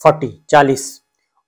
40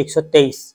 123।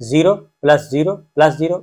0 + 0 + 0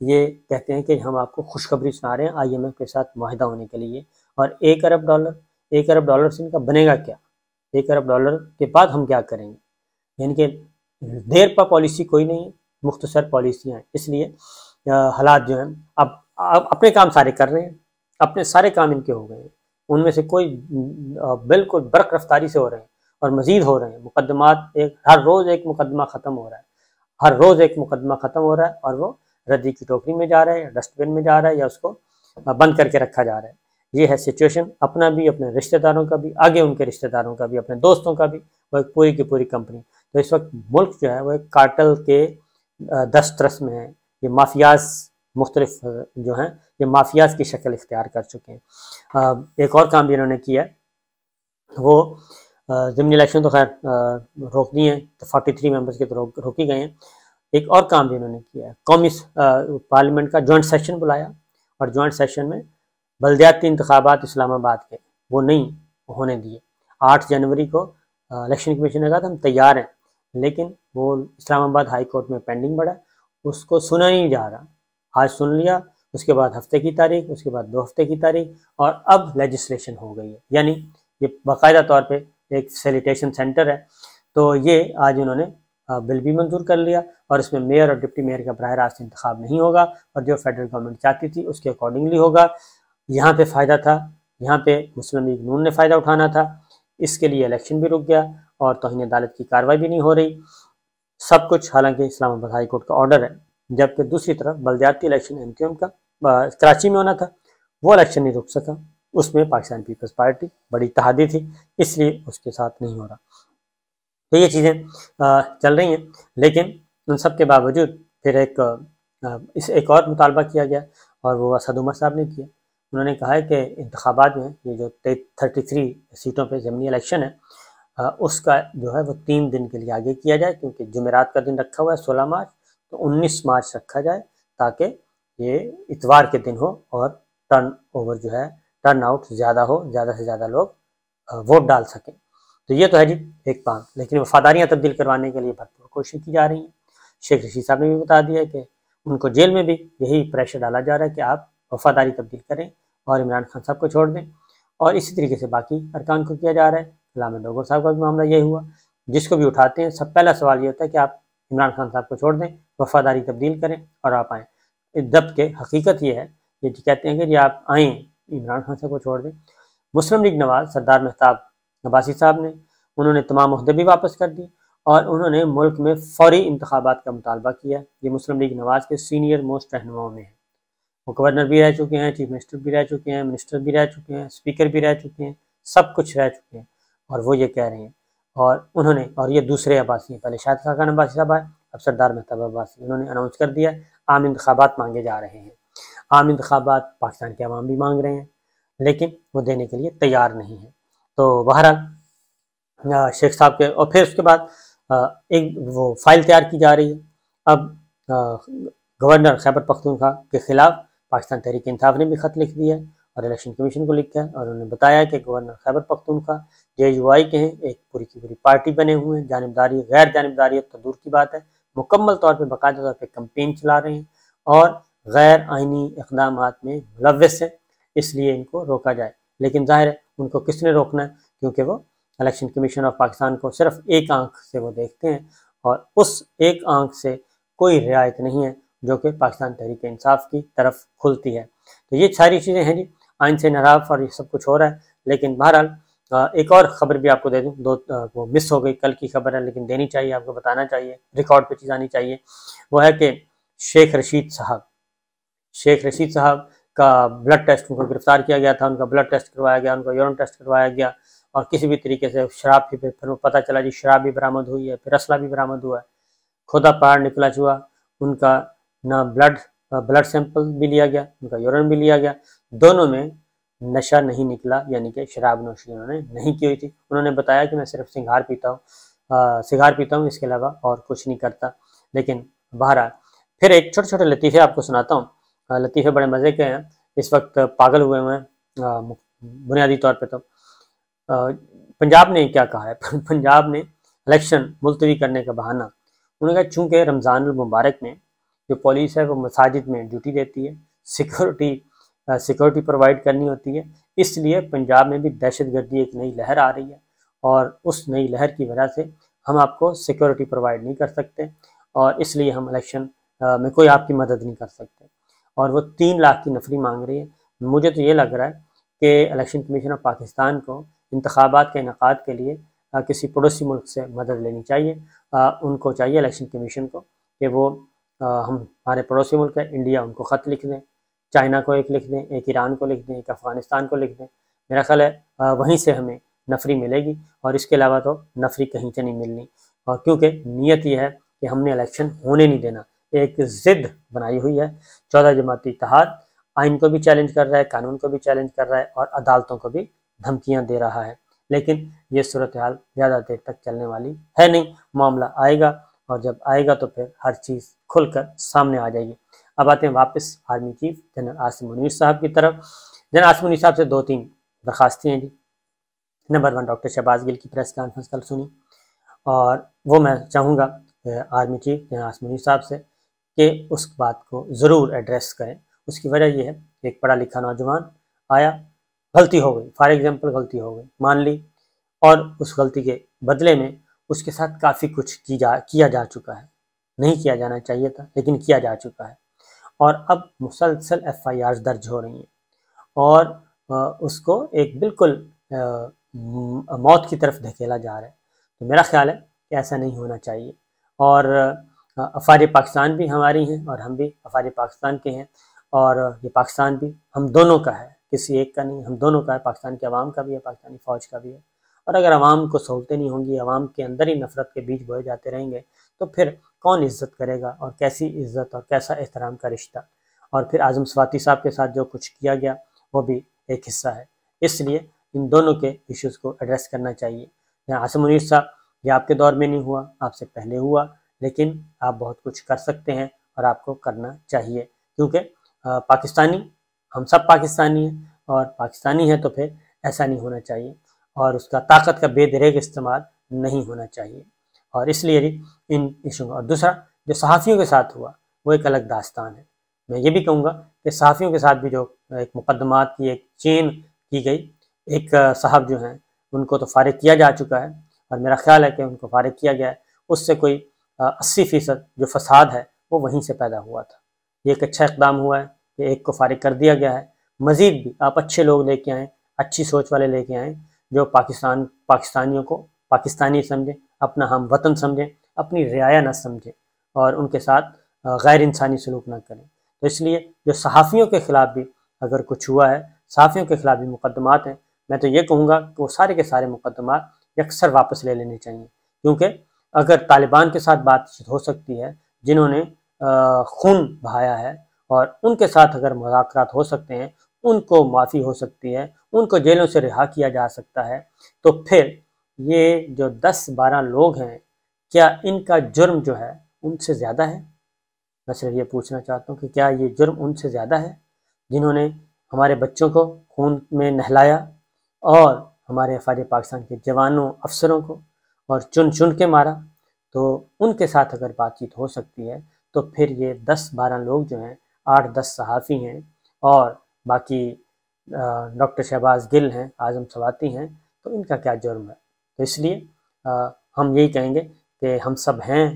یہ کہتے ہیں کہ ہم آپ کو خوشخبری سنا رہے ہیں IMF کے ساتھ معاہدہ ہونے کے لیے، اور $1 ارب سے ان کا بنے گا کیا؟ $1 ارب کے بعد ہم کیا کریں گے؟ یعنی کہ دیر پا پالیسی کوئی نہیں ہے، مختصر پالیسیاں ہیں، اس لیے حالات جو ہیں اب اپنے کام سارے کر رہے ہیں، اپنے سارے کام ان کے ہو گئے ہیں، ان میں سے کوئی بالکل برق رفتاری سے ہو رہے ہیں اور مزید ہو رہے ہیں مقدمات، ہر روز ایک مقدمہ ختم ہو رہا ہے، ہر روز ایک مقدمہ ختم ہو رہا ہے، اور وہ ردی کی ٹوکری میں جا رہا ہے یا ڈسٹ بن میں جا رہا ہے یا اس کو بند کر کے رکھا جا رہا ہے۔ یہ ہے سچویشن، اپنا بھی، اپنے رشتہ داروں کا بھی، آگے ان کے رشتہ داروں کا بھی، اپنے دوستوں کا بھی، وہ ایک پوری کی پوری کمپنی۔ تو اس وقت ملک جو ہے وہ ایک کارٹل کے دسترس میں ہے، یہ مافیاز مختلف جو ہیں یہ مافیاز کی شکل اختیار کر چکے ہیں۔ ایک اور کام بھی انہوں نے کیا ہے، وہ ضمنی الیکشن تو خیر روک دی ہیں، 43 ممبرز کے تو روکی گئے ہیں۔ ایک اور کام بھی انہوں نے کیا ہے، قومی پارلیمنٹ کا جوائنٹ سیشن بلایا، اور جوائنٹ سیشن میں بلدیاتی انتخابات اسلام آباد کے وہ نہیں ہونے دیے۔ 8 جنوری کو الیکشن کمیشن نے کہا تھا ہم تیار ہیں، لیکن وہ اسلام آباد ہائی کورٹ میں پینڈنگ پڑا، اس کو سنا نہیں جا رہا۔ آج سن لیا، اس کے بعد ہفتے کی تاریخ، اس کے بعد 2 ہفتے کی تاریخ، اور اب لیجسلیشن ہو گئی ہے، یعنی یہ باقاعدہ طور پہ ایک فیسیلیٹیشن سینٹر ہے۔ تو یہ آج انہوں نے بل بھی منظور کر لیا، اور اس میں میئر اور ڈپٹی میئر کا براہ راست انتخاب نہیں ہوگا، اور جو فیڈرل گورنمنٹ چاہتی تھی اس کے اکارڈنگلی ہوگا۔ یہاں پہ فائدہ تھا، یہاں پہ مسلم لیگ نون نے فائدہ اٹھانا تھا، اس کے لیے الیکشن بھی رک گیا اور توہین عدالت کی کارروائی بھی نہیں ہو رہی، سب کچھ حالانکہ اسلام آباد ہائی کورٹ کا آرڈر ہے۔ جبکہ دوسری طرف بلدیاتی الیکشن MQM کا کراچی میں ہونا تھا، وہ الیکشن نہیں رک سکا، اس میں پاکستان پیپلز پارٹی بڑی اتحادی تھی، اس لیے اس کے ساتھ نہیں ہو رہا۔ تو یہ چیزیں چل رہی ہیں، لیکن ان سب کے باوجود پھر ایک اور مطالبہ کیا گیا، اور وہ اسد عمر صاحب نے کیا۔ انہوں نے کہا ہے کہ انتخابات میں یہ جو 33 سیٹوں پہ ضمنی الیکشن ہے، اس کا جو ہے وہ 3 دن کے لیے آگے کیا جائے، کیونکہ جمعرات کا دن رکھا ہوا ہے 16 مارچ، تو 19 مارچ رکھا جائے تاکہ یہ اتوار کے دن ہو اور ٹرن آؤٹ زیادہ ہو، زیادہ سے زیادہ لوگ ووٹ ڈال سکیں۔ تو یہ تو ہے جی ایک بات، لیکن وفاداریاں تبدیل کروانے کے لیے بھرپور کوشش کی جا رہی ہیں۔ شیخ رشید صاحب نے بھی بتا دیا کہ ان کو جیل میں بھی یہی پریشر ڈالا جا رہا ہے کہ آپ وفاداری تبدیل کریں اور عمران خان صاحب کو چھوڑ دیں، اور اسی طریقے سے باقی ارکان کو کیا جا رہا ہے۔ علامہ ڈوگر صاحب کا بھی معاملہ یہی ہوا، جس کو بھی اٹھاتے ہیں سب پہلا سوال یہ ہوتا ہے کہ آپ عمران خان صاحب کو چھوڑ دیں، وفاداری تبدیل کریں اور آپ آئیں۔ جبکہ حقیقت یہ ہے، یہ کہتے ہیں کہ جی آپ آئیں، عمران خان صاحب کو چھوڑ دیں۔ مسلم لیگ نواز سردار مہتاب عباسی صاحب نے، انہوں نے تمام عہدے بھی واپس کر دی، اور انہوں نے ملک میں فوری انتخابات کا مطالبہ کیا۔ یہ مسلم لیگ نواز کے سینئر موسٹ رہنماؤں میں ہیں، وہ گورنر بھی رہ چکے ہیں، چیف منسٹر بھی رہ چکے ہیں، منسٹر بھی رہ چکے ہیں، اسپیکر بھی رہ چکے ہیں، سب کچھ رہ چکے ہیں، اور وہ یہ کہہ رہے ہیں، اور انہوں نے، اور یہ دوسرے عباسی ہیں، پہلے شاہد خاقان عباسی صاحب آئے، اب سردار مہتاب عباسی، انہوں نے اناؤنس کر دیا عام انتخابات مانگے جا رہے ہیں۔ عام انتخابات پاکستان کے عوام بھی مانگ رہے ہیں، لیکن وہ دینے کے لیے تیار نہیں ہیں۔ تو بہرحال شیخ صاحب کے، اور پھر اس کے بعد ایک وہ فائل تیار کی جا رہی ہے۔ اب گورنر خیبر پختونخوا کے خلاف پاکستان تحریک انصاف نے بھی خط لکھ دیا ہے اور الیکشن کمیشن کو لکھا ہے، اور انہوں نے بتایا کہ گورنر خیبر پختونخوا JUI کے ہیں، ایک پوری کی پوری پارٹی بنے ہوئے ہیں، جانبداری غیر جانبداریت تو دور کی بات ہے، مکمل طور پہ باقاعدہ طور پہ کمپین چلا رہے ہیں اور غیر آئینی اقدامات میں ملوث ہیں، اس لیے ان کو روکا جائے۔ لیکن ظاہر ہے ان کو کس نے روکنا ہے، کیونکہ وہ الیکشن کمیشن آف پاکستان کو صرف ایک آنکھ سے وہ دیکھتے ہیں، اور اس ایک آنکھ سے کوئی رعایت نہیں ہے جو کہ پاکستان تحریک انصاف کی طرف کھلتی ہے۔ تو یہ ساری چیزیں ہیں جی، آئین سے انحراف اور یہ سب کچھ ہو رہا ہے۔ لیکن بہرحال ایک اور خبر بھی آپ کو دے دوں، وہ مس ہو گئی، کل کی خبر ہے لیکن دینی چاہیے، آپ کو بتانا چاہیے، ریکارڈ پہ چیز آنی چاہیے۔ وہ ہے کہ شیخ رشید صاحب کا بلڈ ٹیسٹ، ان کو گرفتار کیا گیا تھا، ان کا بلڈ ٹیسٹ کروایا گیا، ان کا یورین ٹیسٹ کروایا گیا، اور کسی بھی طریقے سے شراب کی پھر پتہ چلا جی شراب بھی برآمد ہوئی ہے، پھر اسلحہ بھی برآمد ہوا ہے، کھودا پہاڑ نکلا چوا، ان کا نہ بلڈ سیمپل بھی لیا گیا، ان کا یورین بھی لیا گیا، دونوں میں نشہ نہیں نکلا، یعنی کہ شراب نوشی انہوں نے نہیں کی ہوئی تھی۔ انہوں نے بتایا کہ میں صرف سگار پیتا ہوں، اس کے علاوہ اور کچھ نہیں کرتا۔ لیکن بہرحال پھر ایک چھوٹے چھوٹے لطیفے آپ کو سناتا ہوں، لطیفے بڑے مزے کے ہیں، اس وقت پاگل ہوئے ہیں بنیادی طور پہ۔ تو پنجاب نے کیا کہا ہے، پنجاب نے الیکشن ملتوی کرنے کا بہانہ، انہوں نے کہا چونکہ رمضان المبارک میں جو پولیس ہے وہ مساجد میں ڈیوٹی دیتی ہے، سیکورٹی پرووائڈ کرنی ہوتی ہے، اس لیے پنجاب میں بھی دہشت گردی ایک نئی لہر آ رہی ہے، اور اس نئی لہر کی وجہ سے ہم آپ کو سیکورٹی پرووائڈ نہیں کر سکتے، اور اس لیے ہم الیکشن میں کوئی آپ کی مدد نہیں کر سکتے۔ اور وہ 3 لاکھ کی نفری مانگ رہی ہے۔ مجھے تو یہ لگ رہا ہے کہ الیکشن کمیشن آف پاکستان کو انتخابات کے انعقاد کے لیے کسی پڑوسی ملک سے مدد لینی چاہیے۔ ان کو چاہیے الیکشن کمیشن کو کہ وہ ہمارے پڑوسی ملک ہے انڈیا، ان کو خط لکھ دیں، چائنا کو ایک لکھ دیں، ایک ایران کو لکھ دیں، ایک افغانستان کو لکھ دیں۔ میرا خیال ہے وہیں سے ہمیں نفری ملے گی، اور اس کے علاوہ تو نفری کہیں سے نہیں ملنی، اور کیونکہ نیت یہ ہے کہ ہم نے الیکشن ہونے نہیں دینا۔ ایک ضد بنائی ہوئی ہے، 14 جماعتی اتحاد آئین کو بھی چیلنج کر رہا ہے، قانون کو بھی چیلنج کر رہا ہے، اور عدالتوں کو بھی دھمکیاں دے رہا ہے، لیکن یہ صورتحال زیادہ دیر تک چلنے والی ہے نہیں۔ معاملہ آئے گا، اور جب آئے گا تو پھر ہر چیز کھل کر سامنے آ جائے گی۔ اب آتے ہیں واپس army chief general Asim Munir صاحب کی طرف۔ جنرل عاصم منیر صاحب سے 2-3 درخواستیں ہیں جی۔ نمبر 1، ڈاکٹر شہباز گل کی پریس کانفرنس کل سنی، اور وہ میں چاہوں گا army chief general Asim Munir صاحب سے کہ اس بات کو ضرور ایڈریس کریں۔ اس کی وجہ یہ ہے کہ ایک پڑھا لکھا نوجوان آیا، غلطی ہو گئی، فار ایگزامپل غلطی ہو گئی، مان لی، اور اس غلطی کے بدلے میں اس کے ساتھ کافی کچھ کیا جا چکا ہے، نہیں کیا جانا چاہیے تھا لیکن کیا جا چکا ہے، اور اب مسلسل FIRs درج ہو رہی ہیں، اور اس کو ایک بالکل موت کی طرف دھکیلا جا رہا ہے۔ تو میرا خیال ہے کہ ایسا نہیں ہونا چاہیے، اور افواج پاکستان بھی ہماری ہیں، اور ہم بھی افواج پاکستان کے ہیں، اور یہ پاکستان بھی ہم دونوں کا ہے، کسی ایک کا نہیں، ہم دونوں کا ہے، پاکستان کے عوام کا بھی ہے، پاکستانی فوج کا بھی ہے۔ اور اگر عوام کو سہولتیں نہیں ہوں گی، عوام کے اندر ہی نفرت کے بیج بوئے جاتے رہیں گے، تو پھر کون عزت کرے گا، اور کیسی عزت اور کیسا احترام کا رشتہ۔ اور پھر اعظم سواتی صاحب کے ساتھ جو کچھ کیا گیا وہ بھی ایک حصہ ہے، اس لیے ان دونوں کے ایشوز کو ایڈریس کرنا چاہیے۔ عاصم منیر صاحب، یہ آپ کے دور میں نہیں ہوا، آپ سے پہلے ہوا، لیکن آپ بہت کچھ کر سکتے ہیں، اور آپ کو کرنا چاہیے، کیونکہ پاکستانی، ہم سب پاکستانی ہیں، اور پاکستانی ہیں تو پھر ایسا نہیں ہونا چاہیے، اور اس کا طاقت کا بے دریغ استعمال نہیں ہونا چاہیے، اور اس لیے ان ایشو۔ اور دوسرا جو صحافیوں کے ساتھ ہوا وہ ایک الگ داستان ہے۔ میں یہ بھی کہوں گا کہ صحافیوں کے ساتھ بھی جو ایک مقدمات کی ایک چین کی گئی، ایک صاحب جو ہیں ان کو تو فارغ کیا جا چکا ہے، اور میرا خیال ہے کہ ان کو فارغ کیا گیا ہے، اس سے کوئی 80% جو فساد ہے وہ وہیں سے پیدا ہوا تھا۔ یہ ایک اچھا اقدام ہوا ہے کہ ایک کو فارغ کر دیا گیا ہے، مزید بھی آپ اچھے لوگ لے کے آئیں، اچھی سوچ والے لے کے آئیں، جو پاکستانیوں کو پاکستانی سمجھیں، اپنا ہم وطن سمجھیں، اپنی رعایا نہ سمجھیں، اور ان کے ساتھ غیر انسانی سلوک نہ کریں۔ تو اس لیے جو صحافیوں کے خلاف بھی اگر کچھ ہوا ہے، صحافیوں کے خلاف بھی مقدمات ہیں، میں تو یہ کہوں گا کہ وہ سارے کے سارے مقدمات یکسر واپس لے لینے چاہیے، کیونکہ اگر طالبان کے ساتھ بات چیت ہو سکتی ہے جنہوں نے خون بہایا ہے، اور ان کے ساتھ اگر مذاکرات ہو سکتے ہیں، ان کو معافی ہو سکتی ہے، ان کو جیلوں سے رہا کیا جا سکتا ہے، تو پھر یہ جو 10-12 لوگ ہیں، کیا ان کا جرم جو ہے ان سے زیادہ ہے؟ میں صرف یہ پوچھنا چاہتا ہوں کہ کیا یہ جرم ان سے زیادہ ہے جنہوں نے ہمارے بچوں کو خون میں نہلایا، اور ہمارے افواج پاکستان کے جوانوں، افسروں کو اور چن چن کے مارا؟ تو ان کے ساتھ اگر بات چیت ہو سکتی ہے، تو پھر یہ 10-12 لوگ جو ہیں، 8-10 صحافی ہیں، اور باقی ڈاکٹر شہباز گل ہیں، اعظم سواتی ہیں، تو ان کا کیا جرم ہے؟ تو اس لیے ہم یہی کہیں گے کہ ہم سب ہیں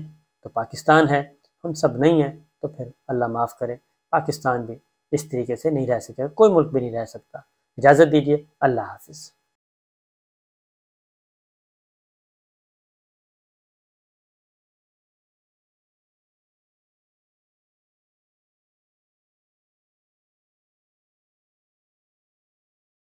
تو پاکستان ہے، ہم سب نہیں ہیں تو پھر اللہ معاف کرے، پاکستان بھی اس طریقے سے نہیں رہ سکے، کوئی ملک بھی نہیں رہ سکتا۔ اجازت دیجیے، اللہ حافظ۔